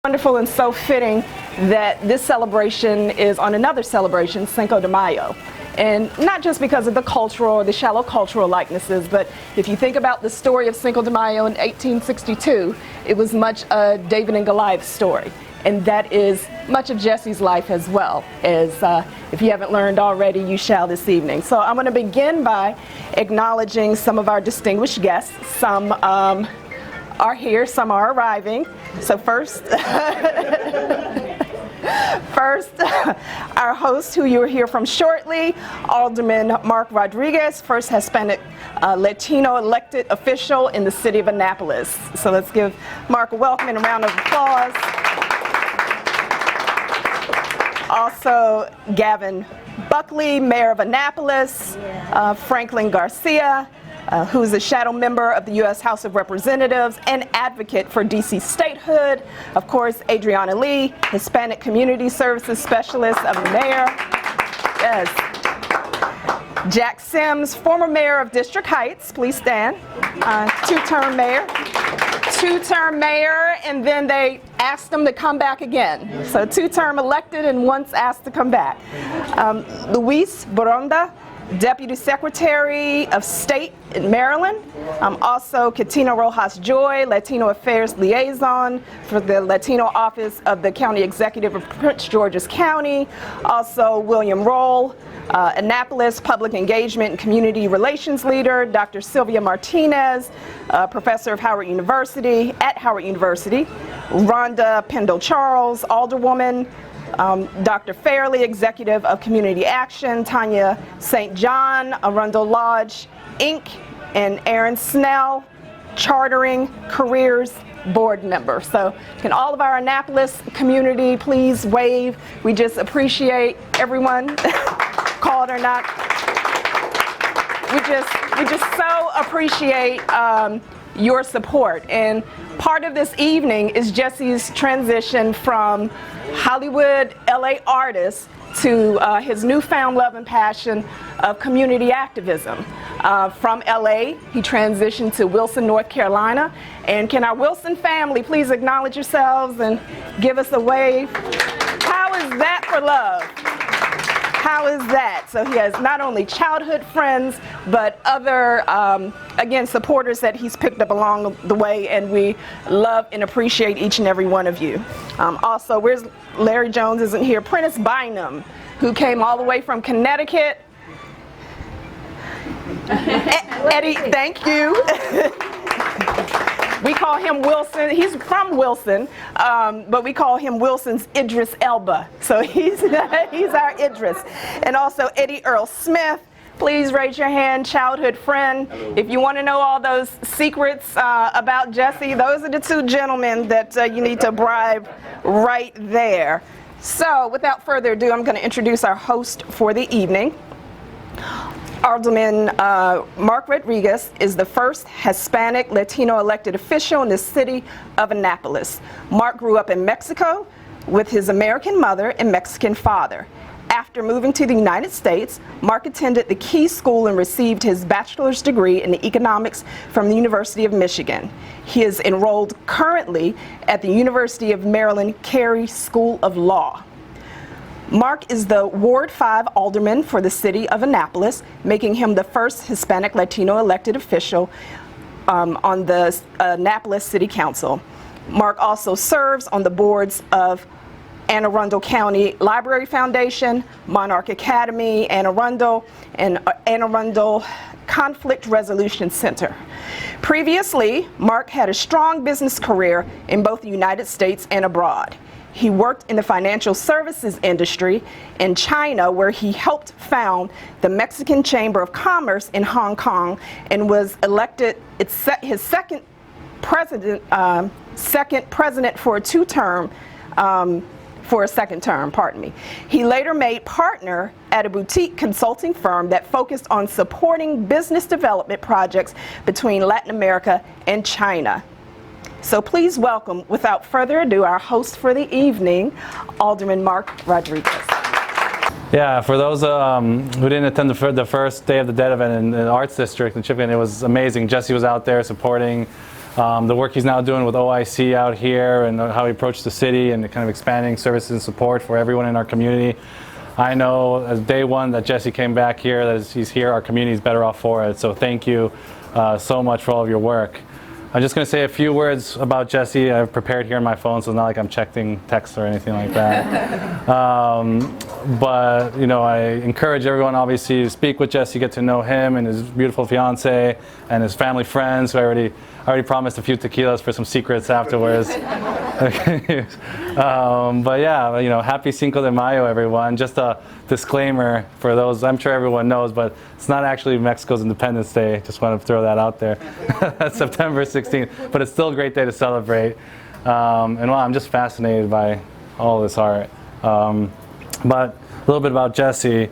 Wonderful and so fitting that this celebration is on another celebration, Cinco de Mayo. And not just because of the cultural or the shallow cultural likenesses, but if you think about the story of Cinco de Mayo in 1862, it was much a David and Goliath story. And that is much of Jesse's life as well, as if you haven't learned already, you shall this evening. So I'm going to begin by acknowledging some of our distinguished guests. Some are here, some are arriving. So first, our host, who you'll hear from shortly, Alderman Marc Rodriguez, first Hispanic Latino elected official in the city of Annapolis. So let's give Marc a welcome and a round of applause. Also, Gavin Buckley, Mayor of Annapolis, Franklin Garcia, who is a shadow member of the U.S. House of Representatives and advocate for D.C. statehood. Of course, Adriana Lee, Hispanic Community Services Specialist of the Mayor. Yes. Jack Sims, former mayor of District Heights. Please stand. Two-term mayor. Two-term mayor, and then they asked him to come back again. So two-term elected and once asked to come back. Luis Boronda, Deputy Secretary of State in Maryland. Also Katina Rojas Joy, Latino Affairs Liaison for the Latino Office of the County Executive of Prince George's County. Also William Roll, Annapolis Public Engagement and Community Relations Leader. Dr. Sylvia Martinez, Professor of Howard University, at Howard University. Rhonda Pendle Charles, Alderwoman. Dr. Fairley, Executive of Community Action, Tanya St. John, Arundel Lodge, Inc., and Aaron Snell, Chartering Careers Board Member. So can all of our Annapolis community please wave? We just appreciate everyone, called or not. We just so appreciate your support. And part of this evening is Jesse's transition from Hollywood LA artist to his newfound love and passion of community activism. From LA, he transitioned to Wilson, North Carolina. And can our Wilson family please acknowledge yourselves and give us a wave? How is that for love? How is that? So he has not only childhood friends, but other, again, supporters that he's picked up along the way, and we love and appreciate each and every one of you. Also, where's Larry Jones isn't here, Prentice Bynum, who came all the way from Connecticut. Eddie, thank you. We call him Wilson. He's from Wilson, but we call him Wilson's Idris Elba. So he's our Idris. And also Eddie Earl Smith. Please raise your hand, childhood friend. Hello. If you want to know all those secrets about Jesse, those are the two gentlemen that you need to bribe right there. So without further ado, I'm going to introduce our host for the evening. Alderman Marc Rodriguez is the first Hispanic Latino elected official in the city of Annapolis. Marc grew up in Mexico with his American mother and Mexican father. After moving to the United States, Marc attended the Key School and received his bachelor's degree in economics from the University of Michigan. He is enrolled currently at the University of Maryland Carey School of Law. Marc is the Ward 5 Alderman for the city of Annapolis, making him the first Hispanic Latino elected official on the Annapolis City Council. Marc also serves on the boards of Anne Arundel County Library Foundation, Monarch Academy, Anne Arundel, and Anne Arundel Conflict Resolution Center. Previously, Marc had a strong business career in both the United States and abroad. He worked in the financial services industry in China, where he helped found the Mexican Chamber of Commerce in Hong Kong and was elected his second president for a second term, pardon me. He later made partner at a boutique consulting firm that focused on supporting business development projects between Latin America and China. So please welcome, without further ado, our host for the evening, Alderman Marc Rodriguez. Yeah, for those who didn't attend the first Day of the Dead event in the Arts District in Chippewa, it was amazing. Jesse was out there supporting the work he's now doing with OIC out here and how he approached the city and the kind of expanding services and support for everyone in our community. I know as day one that Jesse came back here, that he's here, our community is better off for it. So thank you so much for all of your work. I'm just going to say a few words about Jesse. I've prepared here on my phone, so it's not like I'm checking texts or anything like that. But you know, I encourage everyone obviously to speak with Jesse, get to know him and his beautiful fiance and his family friends, who I already promised a few tequilas for some secrets afterwards. But yeah, you know, happy Cinco de Mayo, everyone. Just a disclaimer for those, I'm sure everyone knows, but it's not actually Mexico's Independence Day. Just want to throw that out there. That's September 16th, but it's still a great day to celebrate. And well, I'm just fascinated by all this art. But a little bit about Jesse.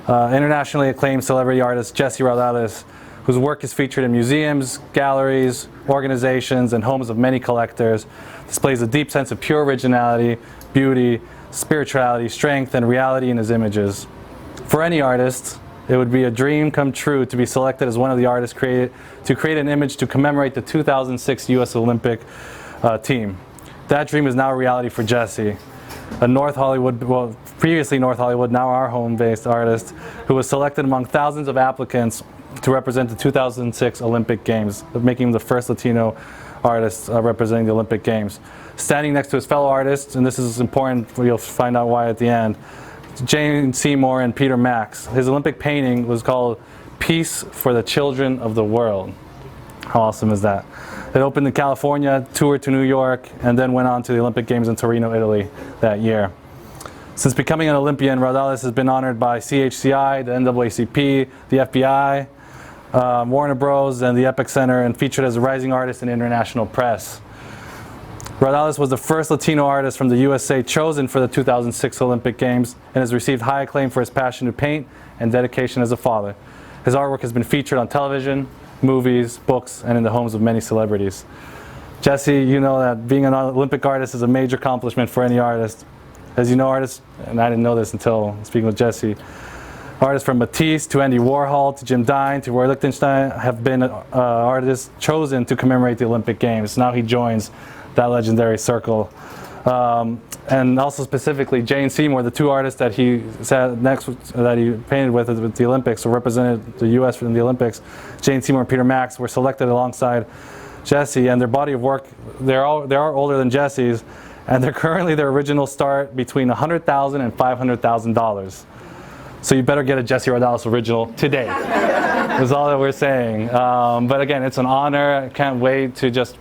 Internationally acclaimed celebrity artist Jesse Raudales, whose work is featured in museums, galleries, organizations, and homes of many collectors, displays a deep sense of pure originality, beauty, spirituality, strength, and reality in his images. For any artist, it would be a dream come true to be selected as one of the artists to create an image to commemorate the 2006 U.S. Olympic team. That dream is now a reality for Jesse, a North Hollywood, well, previously North Hollywood, now our home-based artist, who was selected among thousands of applicants to represent the 2006 Olympic Games, making him the first Latino artist representing the Olympic Games. Standing next to his fellow artists, and this is important, you'll find out why at the end, Jane Seymour and Peter Max. His Olympic painting was called Peace for the Children of the World. How awesome is that? It opened in California, toured to New York, and then went on to the Olympic Games in Torino, Italy that year. Since becoming an Olympian, Raudales has been honored by CHCI, the NAACP, the FBI, Warner Bros. And the Epic Center, and featured as a rising artist in international press. Raudales was the first Latino artist from the USA chosen for the 2006 Olympic Games and has received high acclaim for his passion to paint and dedication as a father. His artwork has been featured on television, movies, books, and in the homes of many celebrities. Jesse, you know that being an Olympic artist is a major accomplishment for any artist. As you know, artists, and I didn't know this until speaking with Jesse, artists from Matisse to Andy Warhol to Jim Dine to Roy Lichtenstein have been artists chosen to commemorate the Olympic Games. Now he joins that legendary circle. And also specifically Jane Seymour, the two artists that he sat next, that he painted with at the Olympics, or represented the U.S. in the Olympics, Jane Seymour and Peter Max, were selected alongside Jesse, and their body of work, they are older than Jesse's, and they're currently their original start between $100,000 and $500,000. So you better get a Jesse Raudales original today. Is all that we're saying. But again, it's an honor. I can't wait to just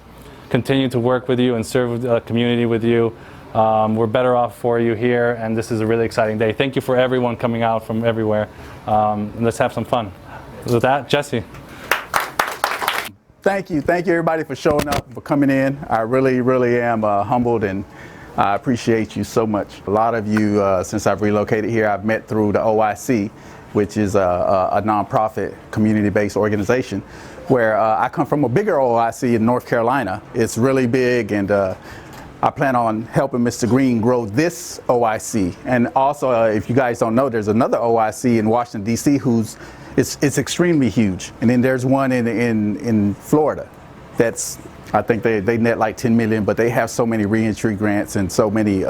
continue to work with you and serve the community with you. We're better off for you here, and this is a really exciting day. Thank you for everyone coming out from everywhere. And let's have some fun. With that, Jesse. Thank you everybody for showing up, for coming in. I really, really am humbled, and I appreciate you so much. A lot of you, since I've relocated here, I've met through the OIC, which is a nonprofit community-based organization, where I come from a bigger OIC in North Carolina. It's really big, and I plan on helping Mr. Green grow this OIC. And also, if you guys don't know, there's another OIC in Washington, D.C. It's extremely huge. And then there's one in Florida that's, I think they net like 10 million, but they have so many reentry grants and so many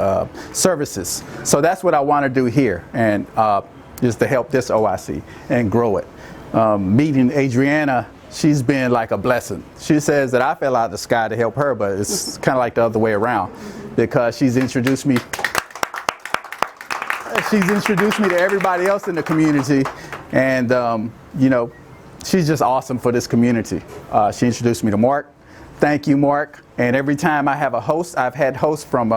services. So that's what I want to do here, and is to help this OIC and grow it. Meeting Adriana, she's been like a blessing. She says that I fell out of the sky to help her, but it's kind of like the other way around, because she's introduced me to everybody else in the community, and you know, she's just awesome for this community. She introduced me to Mark. Thank you, Mark. And every time I have a host, I've had hosts from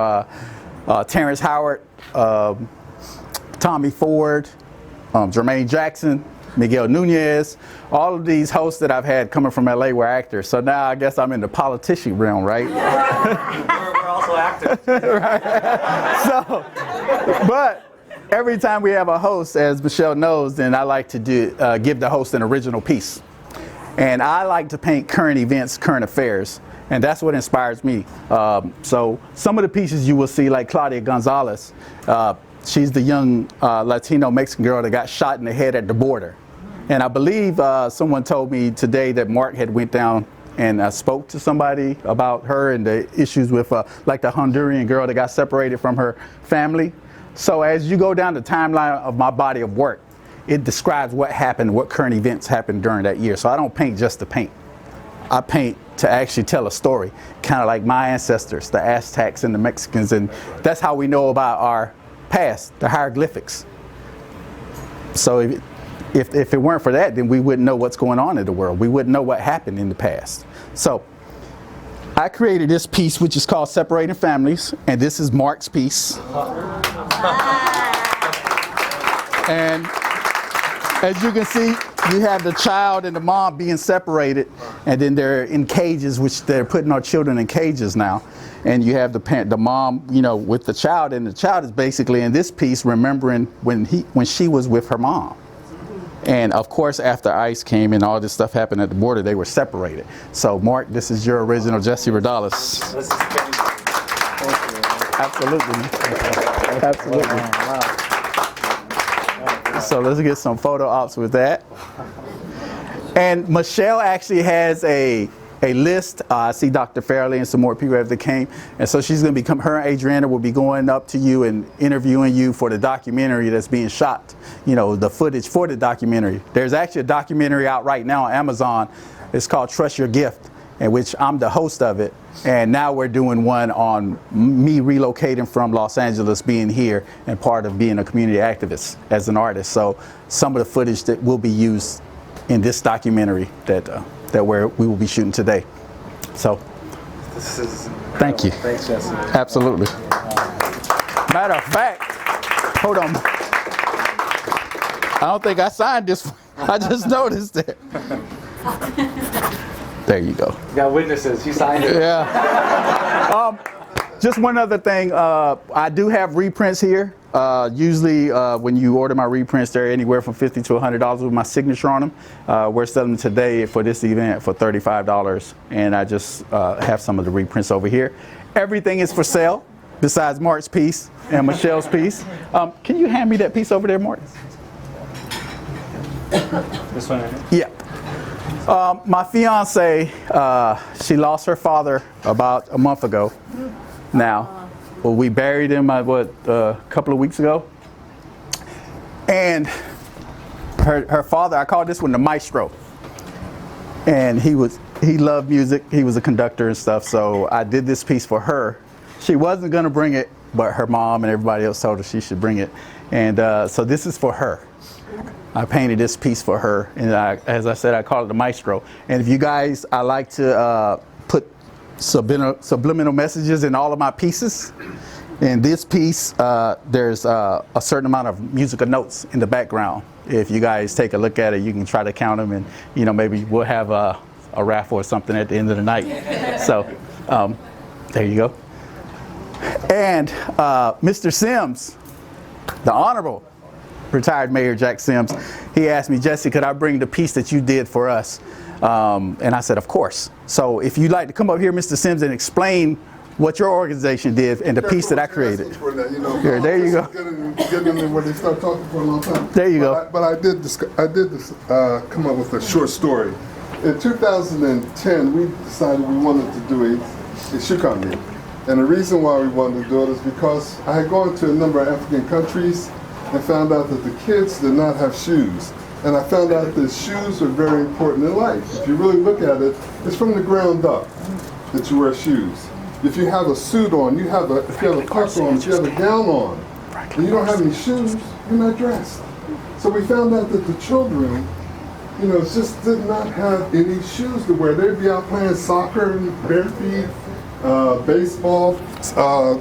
Terrence Howard, Tommy Ford, Jermaine Jackson, Miguel Nunez. All of these hosts that I've had coming from LA were actors. So now I guess I'm in the politician realm, right? We're also actors. Right. So, but every time we have a host, as Michelle knows, then I like to give the host an original piece. And I like to paint current events, current affairs, and that's what inspires me. So some of the pieces you will see, like Claudia Gonzalez, she's the young Latino Mexican girl that got shot in the head at the border. And I believe someone told me today that Mark had went down and I spoke to somebody about her and the issues with like the Honduran girl that got separated from her family. So as you go down the timeline of my body of work, it describes what happened, what current events happened during that year. So I don't paint just to paint. I paint to actually tell a story, kind of like my ancestors, the Aztecs and the Mexicans, and that's how we know about our past, the hieroglyphics. So if it weren't for that, then we wouldn't know what's going on in the world. We wouldn't know what happened in the past. So I created this piece, which is called Separating Families, and this is Marc's piece. And as you can see, you have the child and the mom being separated, and then they're in cages, which they're putting our children in cages now. And you have the parent, the mom, you know, with the child, and the child is basically in this piece remembering when she was with her mom. And of course, after ICE came and all this stuff happened at the border, they were separated. So, Marc, this is your original Jesse Raudales. This is crazy. Absolutely. Absolutely. Wow. So let's get some photo ops with that. And Michelle actually has a list. I see Dr. Fairley and some more people as they came. And so she's going to become, her and Adriana will be going up to you and interviewing you for the documentary that's being shot, you know, the footage for the documentary. There's actually a documentary out right now on Amazon. It's called Trust Your Gift, in which I'm the host of it. And now we're doing one on me relocating from Los Angeles, being here, and part of being a community activist as an artist. So some of the footage that will be used in this documentary that we will be shooting today. So, This is thank you. Thanks, Jesse. Absolutely. Matter of fact, hold on. I don't think I signed this. I just noticed it. There you go. You got witnesses. He signed it. Yeah. Just one other thing. I do have reprints here. Usually when you order my reprints, they're anywhere from $50 to $100 with my signature on them. We're selling them today for this event for $35. And I just have some of the reprints over here. Everything is for sale besides Marc's piece and Michelle's piece. Can you hand me that piece over there, Marc? This one right here? Yeah. My fiance, she lost her father about a month ago now. Well, we buried him, a couple of weeks ago. And her father, I call this one the maestro. And he loved music. He was a conductor and stuff. So I did this piece for her. She wasn't going to bring it, but her mom and everybody else told her she should bring it. And so this is for her. I painted this piece for her, and as I said, I call it the maestro. And if you guys, I like to put subliminal messages in all of my pieces. In this piece, there's a certain amount of musical notes in the background. If you guys take a look at it, you can try to count them, and maybe we'll have a raffle or something at the end of the night. So there you go. And Mr. Sims, the Honorable retired Mayor Jack Sims, he asked me, Jesse, could I bring the piece that you did for us? And I said, of course. So if you'd like to come up here, Mr. Sims, and explain what your organization did and the piece that I created. Here, there you go. Getting in where they start talking for a long time. There you go. But I did come up with a short story. In 2010, we decided we wanted to do a shoe company. And the reason why we wanted to do it is because I had gone to a number of African countries and found out that the kids did not have shoes. And I found out that shoes are very important in life. If you really look at it, it's from the ground up that you wear shoes. If you have a suit on, if you have a coat on, if you have a gown on, and you don't have any shoes, you're not dressed. So we found out that the children, just did not have any shoes to wear. They'd be out playing soccer, bare feet, baseball,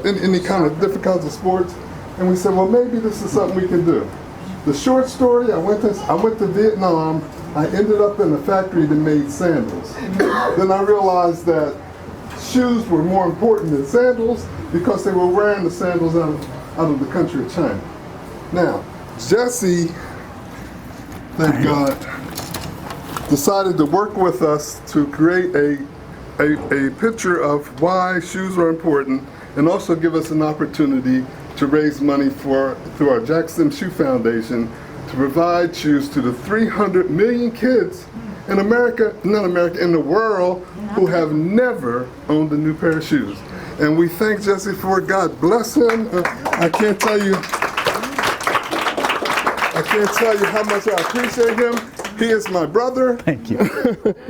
any kind of different kinds of sports. And we said, well, maybe this is something we can do. The short story, I went to Vietnam. I ended up in a factory that made sandals. Then I realized that shoes were more important than sandals because they were wearing the sandals out of the country of China. Now, Jesse, thank God, decided to work with us to create a picture of why shoes are important and also give us an opportunity to raise money through our Jack Sims Shoe Foundation to provide shoes to the 300 million kids in America, not America, in the world, who have never owned a new pair of shoes. And we thank Jesse for it. God bless him. I can't tell you how much I appreciate him. He is my brother. Thank you.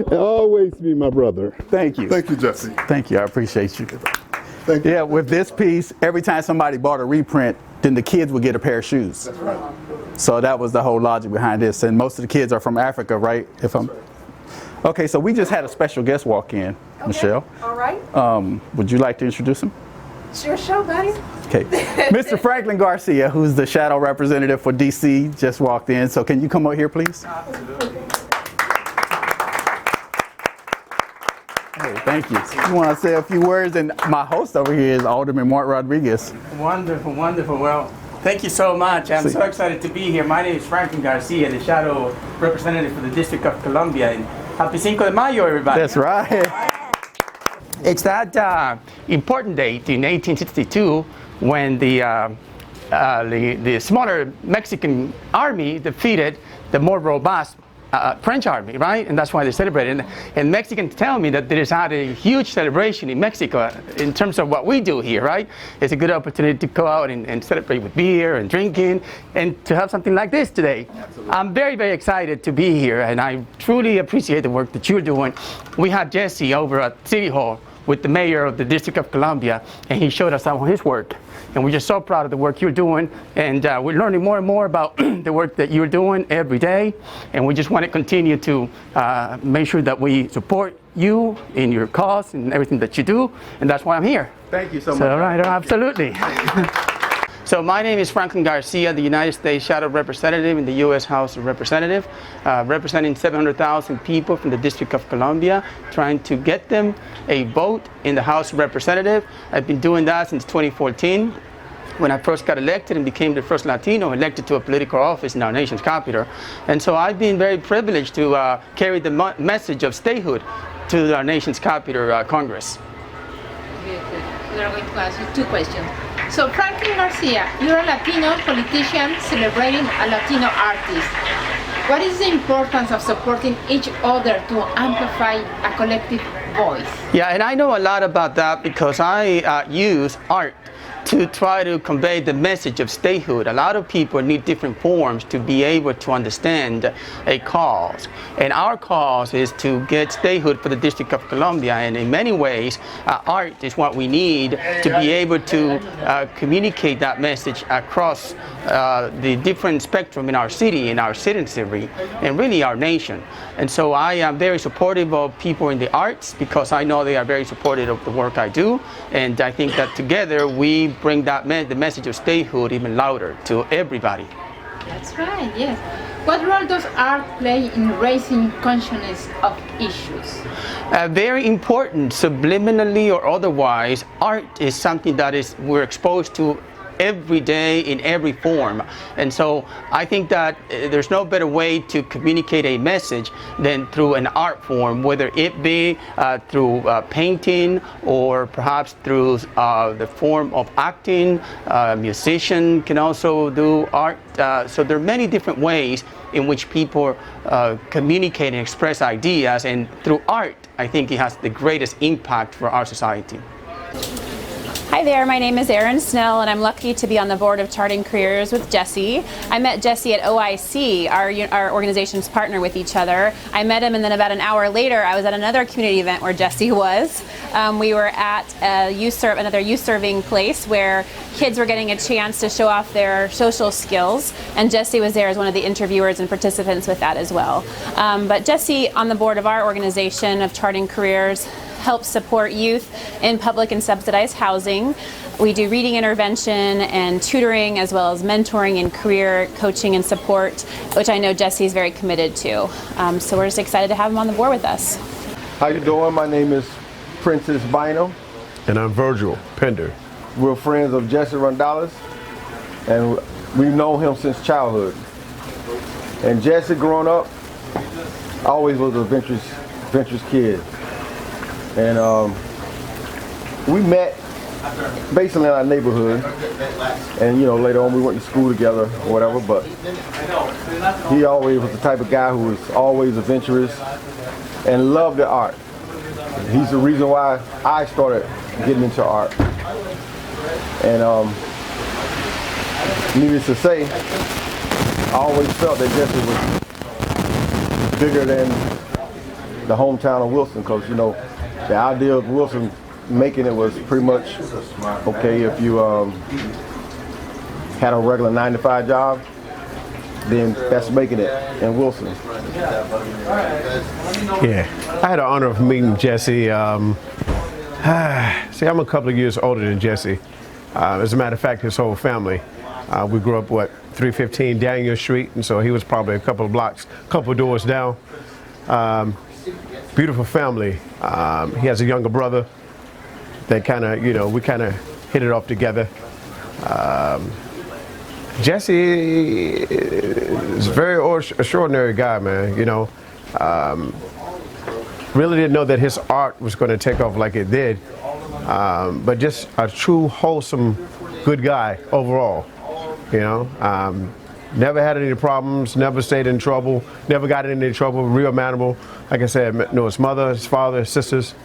He'll always be my brother. Thank you. Thank you, Jesse. Thank you. I appreciate you. Thank you. Yeah, with this piece, every time somebody bought a reprint, then the kids would get a pair of shoes. That's right. So that was the whole logic behind this. And most of the kids are from Africa, right? Okay, so we just had a special guest walk in, Okay. Michelle. All right. Would you like to introduce him? Sure, show, buddy. Okay. Mr. Franklin Garcia, who's the shadow representative for DC, just walked in. So can you come over here, please? Hey, thank you. You want to say a few words? And my host over here is Alderman Marc Rodriguez. Wonderful, wonderful. Well, thank you so much. I'm so excited to be here. My name is Franklin Garcia, the shadow representative for the District of Columbia. And happy Cinco de Mayo, everybody. That's right. It's that important date in 1862 when the smaller Mexican army defeated the more robust French army, right? And that's why they celebrate it. And Mexicans tell me that there is not a huge celebration in Mexico in terms of what we do here, right? It's a good opportunity to go out and celebrate with beer and drinking and to have something like this today. Absolutely. I'm very, very excited to be here, and I truly appreciate the work that you're doing. We had Jesse over at City Hall with the mayor of the District of Columbia, and he showed us some of his work. And we're just so proud of the work you're doing, and we're learning more and more about the work that you're doing every day, and we just want to continue to make sure that we support you in your cause and everything that you do, and that's why I'm here. Thank you so much. So, right, absolutely. So my name is Franklin Garcia, the United States Shadow Representative in the U.S. House of Representatives, representing 700,000 people from the District of Columbia, trying to get them a vote in the House of Representatives. I've been doing that since 2014, when I first got elected and became the first Latino elected to a political office in our nation's capital. And so I've been very privileged to carry the message of statehood to our nation's capital, Congress. Very good. We are going to ask you two questions. So Franklin Garcia, you're a Latino politician celebrating a Latino artist. What is the importance of supporting each other to amplify a collective voice? Yeah, and I know a lot about that because I use art to try to convey the message of statehood. A lot of people need different forms to be able to understand a cause. And our cause is to get statehood for the District of Columbia. And in many ways, art is what we need to be able to communicate that message across the different spectrum in our city, in our citizenry, and really our nation. And so I am very supportive of people in the arts because I know they are very supportive of the work I do. And I think that together we bring that the message of statehood even louder to everybody. That's right, yes. What role does art play in raising consciousness of issues? Very important, subliminally or otherwise. Art is something that we're exposed to every day in every form. And so I think that there's no better way to communicate a message than through an art form, whether it be through painting or perhaps through the form of acting. A musician can also do art. So there are many different ways in which people communicate and express ideas, and through art I think it has the greatest impact for our society. Hi there, my name is Erin Snell, and I'm lucky to be on the board of Charting Careers with Jesse. I met Jesse at OIC, our organizations partner with each other. I met him, and then about an hour later, I was at another community event where Jesse was. We were at another youth serving place where kids were getting a chance to show off their social skills, and Jesse was there as one of the interviewers and participants with that as well. But Jesse, on the board of our organization of Charting Careers, helps support youth in public and subsidized housing. We do reading intervention and tutoring, as well as mentoring and career coaching and support, which I know Jesse's very committed to. So we're just excited to have him on the board with us. How you doing? My name is Princess Bynum. And I'm Virgil Pender. We're friends of Jesse Raudales, and we've known him since childhood. And Jesse, growing up, always was a adventurous kid. And we met basically in our neighborhood. And you know, later on we went to school together or whatever, but he always was the type of guy who was always adventurous and loved the art. He's the reason why I started getting into art. And needless to say, I always felt that Jesse was bigger than the hometown of Wilson, because you know, the idea of Wilson making it was pretty much okay if you had a regular 9-to-5 job, then that's making it in Wilson. Yeah, I had the honor of meeting Jesse. See, I'm a couple of years older than Jesse. As a matter of fact, his whole family. We grew up, 315 Daniel Street, and so he was probably a couple of blocks, couple of doors down. Beautiful family. He has a younger brother that kind of, you know, we kind of hit it off together. Jesse is a very extraordinary guy, man. You know, really didn't know that his art was going to take off like it did, but just a true, wholesome, good guy overall. You know, never had any problems, never stayed in trouble, never got in any trouble, real manable. Like I said, I know his mother, his father, his sisters.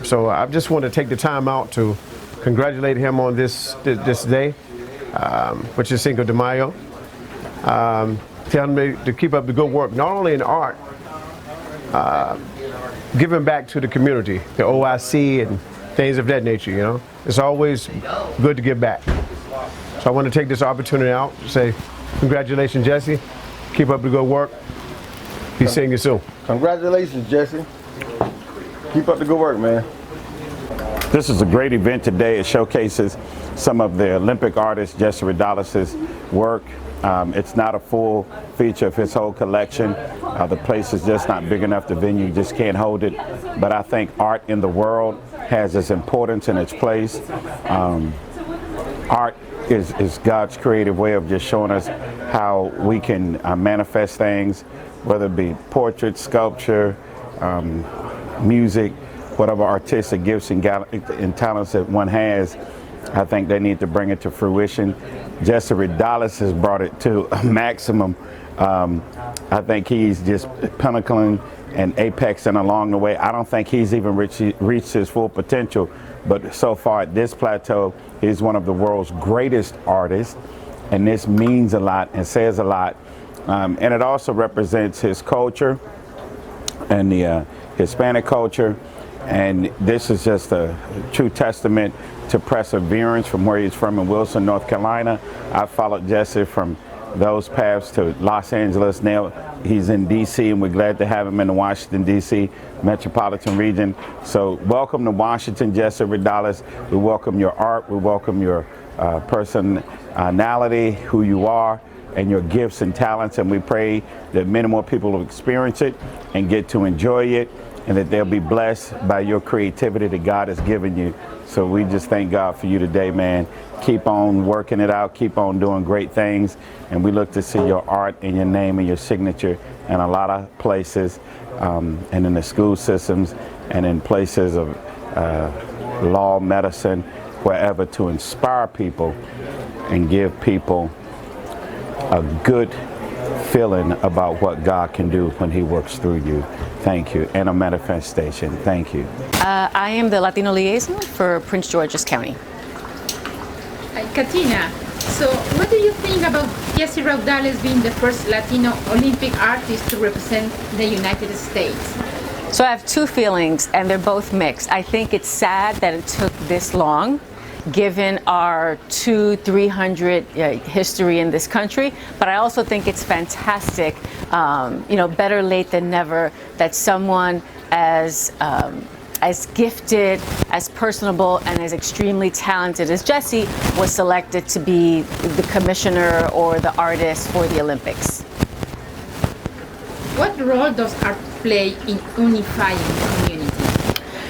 So I just want to take the time out to congratulate him on this day, which is Cinco de Mayo. Tell him to keep up the good work, not only in art, giving back to the community, the OIC and things of that nature, you know. It's always good to give back. So I want to take this opportunity out to say, congratulations, Jesse. Keep up the good work. Be seeing you soon. Congratulations, Jesse. Keep up the good work, man. This is a great event today. It showcases some of the Olympic artist Jesse Raudales' work. It's not a full feature of his whole collection. The place is just not big enough. The venue just can't hold it. But I think art in the world has its importance and its place. Art is God's creative way of just showing us how we can manifest things, whether it be portrait, sculpture, music, whatever artistic gifts and talents that one has. I think they need to bring it to fruition. Jesse Raudales has brought it to a maximum. I think he's just pinnacling and apexing along the way. I don't think he's even reached his full potential, but so far at this plateau, he's one of the world's greatest artists, and this means a lot and says a lot. And it also represents his culture and the Hispanic culture. And this is just a true testament to perseverance from where he's from in Wilson, North Carolina. I followed Jesse from those paths to Los Angeles. Now he's in D.C., and we're glad to have him in the Washington, D.C. metropolitan region. So welcome to Washington, Jesse Raudales. We welcome your art. We welcome your personality, who you are, and your gifts and talents. And we pray that many more people will experience it and get to enjoy it, and that they'll be blessed by your creativity that God has given you. So we just thank God for you today, man. Keep on working it out, keep on doing great things, and we look to see your art and your name and your signature in a lot of places, and in the school systems and in places of law, medicine, wherever, to inspire people and give people a good feeling about what God can do when He works through you. Thank you. And a manifestation. Thank you. I am the Latino Liaison for Prince George's County. Katina, so what do you think about Jesse Raudales being the first Latino Olympic artist to represent the United States? So I have two feelings, and they're both mixed. I think it's sad that it took this long, given our 200-300 history in this country, but I also think it's fantastic, better late than never, that someone as gifted, as personable, and as extremely talented as Jesse was selected to be the commissioner or the artist for the Olympics. What role does art play in unifying the community?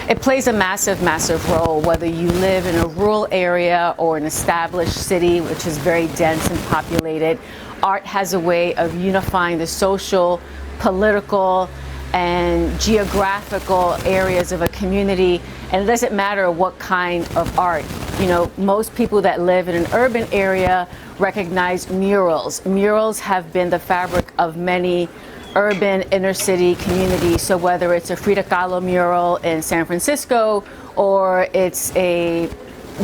It plays a massive, massive role, whether you live in a rural area or an established city, which is very dense and populated. Art has a way of unifying the social, political, and geographical areas of a community, and it doesn't matter what kind of art. You know, most people that live in an urban area recognize murals. Murals have been the fabric of many urban inner city communities. So whether it's a Frida Kahlo mural in San Francisco or it's a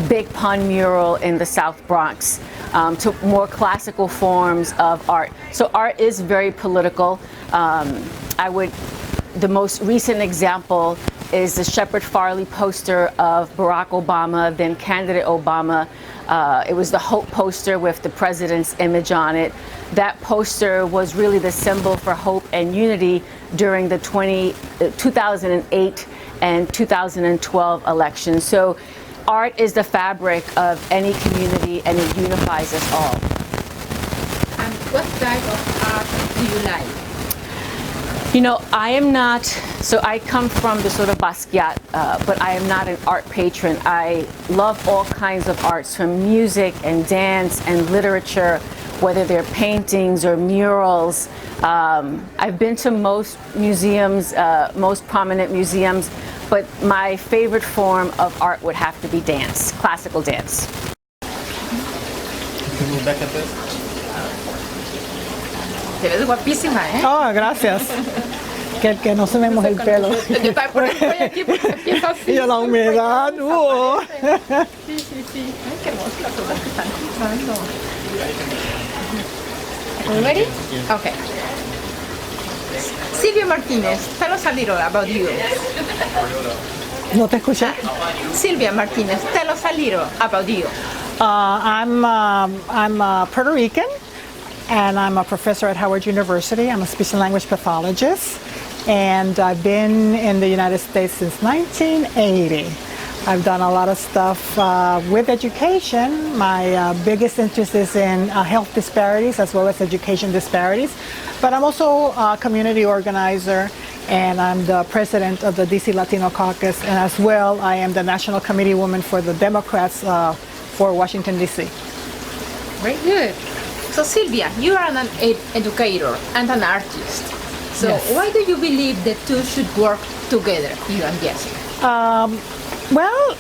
Big Pun mural in the South Bronx, to more classical forms of art. So art is very political. The most recent example is the Shepard Farley poster of Barack Obama, then candidate Obama. It was the Hope poster with the president's image on it. That poster was really the symbol for hope and unity during the 2008 and 2012 elections. So art is the fabric of any community, and it unifies us all. And what type of art do you like? You know, I am not, so I come from the sort of Basquiat, but I am not an art patron. I love all kinds of arts, from music and dance and literature, whether they're paintings or murals. I've been to most museums, most prominent museums, but my favorite form of art would have to be dance, classical dance. Te ves guapísima, ¿eh? Oh, gracias. Que no se me moje el pelo. Yo también estoy aquí porque empiezo así. Y a la humedad. Sí, sí, sí. Ay, qué hermosas las cosas que están usando. Are you ready? Okay. Silvia Martinez, tell us a little about you. No te escuché. Silvia Martinez, tell us a little about you. I'm Puerto Rican, and I'm a professor at Howard University. I'm a speech and language pathologist, and I've been in the United States since 1980. I've done a lot of stuff with education. My biggest interest is in health disparities as well as education disparities. But I'm also a community organizer, and I'm the president of the DC Latino Caucus, and as well I am the national committee woman for the Democrats for Washington, DC. Very good. So Silvia, you are an educator and an artist. So Yes. why do you believe the two should work together, you and Jesse? Well,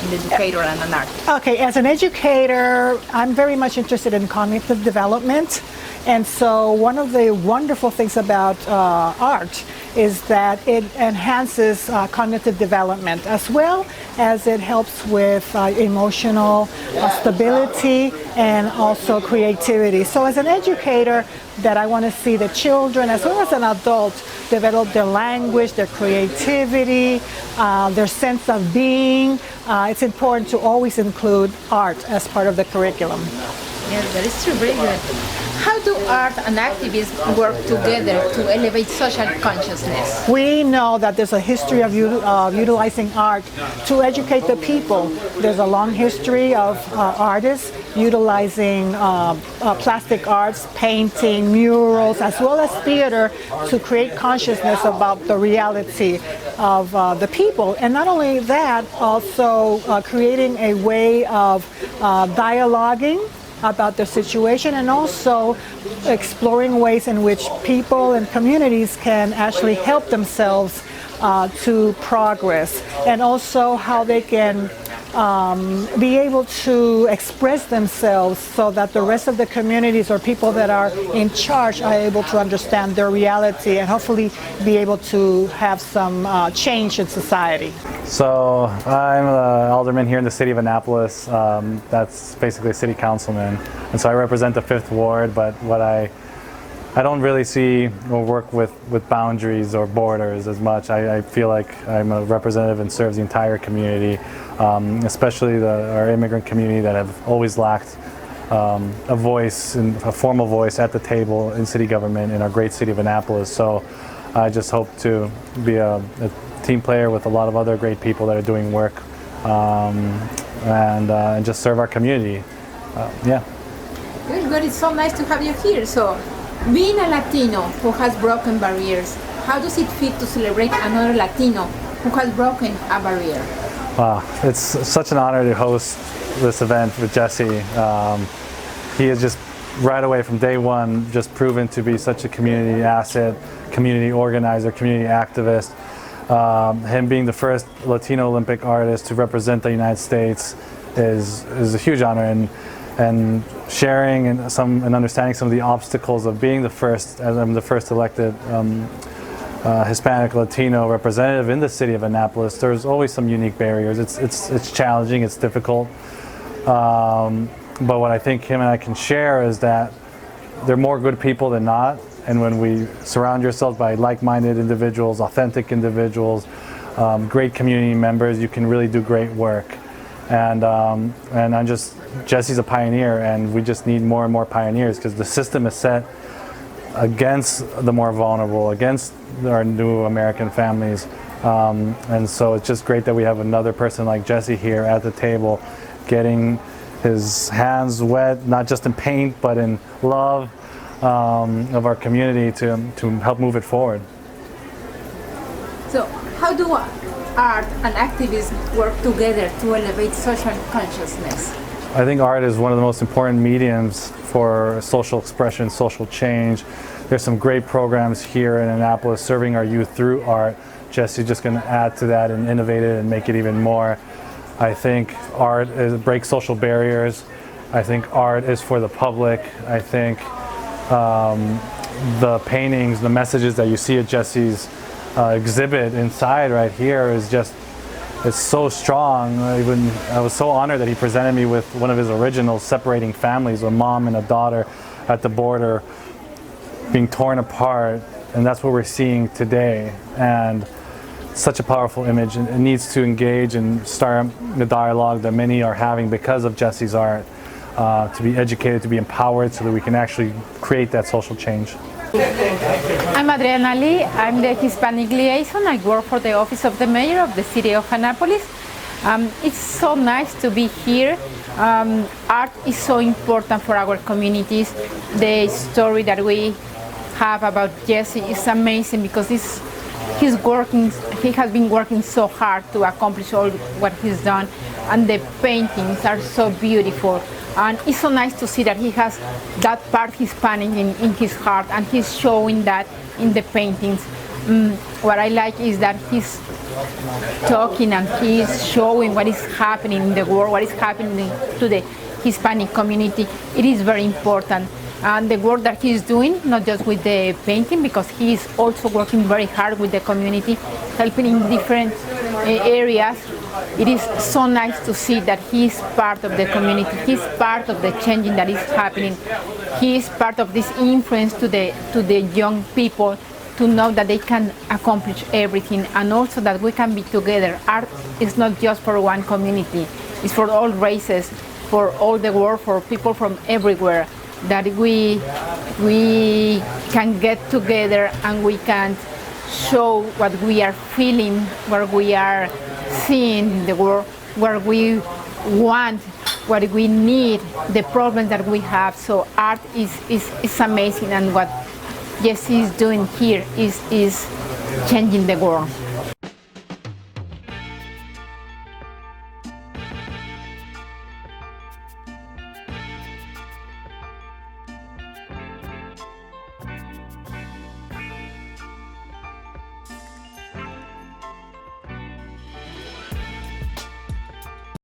An educator and an artist. okay, as an educator, I'm very much interested in cognitive development. And so one of the wonderful things about art is that it enhances cognitive development, as well as it helps with emotional stability and also creativity. So as an educator, that I want to see the children as well as an adult develop their language, their creativity, their sense of being. It's important to always include art as part of the curriculum. Yes, that is true. Very good. How do art and activists work together to elevate social consciousness? We know that there's a history of utilizing art to educate the people. There's a long history of artists utilizing plastic arts, painting, murals, as well as theater to create consciousness about the reality of the people. And not only that, also creating a way of dialoguing about their situation, and also exploring ways in which people and communities can actually help themselves to progress, and also how they can be able to express themselves so that the rest of the communities or people that are in charge are able to understand their reality and hopefully be able to have some change in society. So I'm an alderman here in the city of Annapolis. That's basically a city councilman, and so I represent the 5th Ward. But what I don't really see or work with boundaries or borders as much. I feel like I'm a representative and serve the entire community, especially our immigrant community that have always lacked a voice, and a formal voice at the table in city government in our great city of Annapolis. So I just hope to be a team player with a lot of other great people that are doing work, and just serve our community. Yeah. Good, good. It's so nice to have you here. So, being a Latino who has broken barriers, how does it feel to celebrate another Latino who has broken a barrier? Wow, it's such an honor to host this event with Jesse. He has just right away from day one just proven to be such a community asset, community organizer, community activist. Him being the first Latino Olympic artist to represent the United States is a huge honor, and sharing and understanding some of the obstacles of being the first, as I'm the first elected Hispanic Latino representative in the city of Annapolis. There's always some unique barriers. It's challenging, it's difficult. But what I think him and I can share is that they're more good people than not. And when we surround yourselves by like-minded individuals, authentic individuals, great community members, you can really do great work. And Jesse's a pioneer, and we just need more and more pioneers, because the system is set against the more vulnerable, against our new American families. And so it's just great that we have another person like Jesse here at the table, getting his hands wet, not just in paint, but in love of our community to help move it forward. So how do art and activism work together to elevate social consciousness? I think art is one of the most important mediums for social expression, social change. There's some great programs here in Annapolis serving our youth through art. Jesse's just going to add to that and innovate it and make it even more. I think art breaks social barriers. I think art is for the public. I think the paintings, the messages that you see at Jesse's exhibit inside right here is just, it's so strong. I was so honored that he presented me with one of his originals, separating families, a mom and a daughter at the border being torn apart, and that's what we're seeing today. And such a powerful image, and it needs to engage and start the dialogue that many are having because of Jesse's art, to be educated, to be empowered, so that we can actually create that social change. I'm Adriana Lee. I'm the Hispanic Liaison. I work for the Office of the Mayor of the City of Annapolis. It's so nice to be here. Art is so important for our communities. The story that we have about Jesse is amazing, because he has been working so hard to accomplish all what he's done, and the paintings are so beautiful. And it's so nice to see that he has that part Hispanic in his heart, and he's showing that in the paintings. What I like is that he's talking and he's showing what is happening in the world, what is happening to the Hispanic community. It is very important. And the work that he's doing, not just with the painting, because he is also working very hard with the community, helping in different areas. It is so nice to see that he is part of the community. He's part of the changing that is happening. He is part of this influence to the young people, to know that they can accomplish everything, and also that we can be together. Art is not just for one community. It's for all races, for all the world, for people from everywhere, that we can get together and we can show what we are feeling, what we are seeing in the world, what we want, what we need, the problems that we have. So art is amazing, and what Jesse is doing here is changing the world.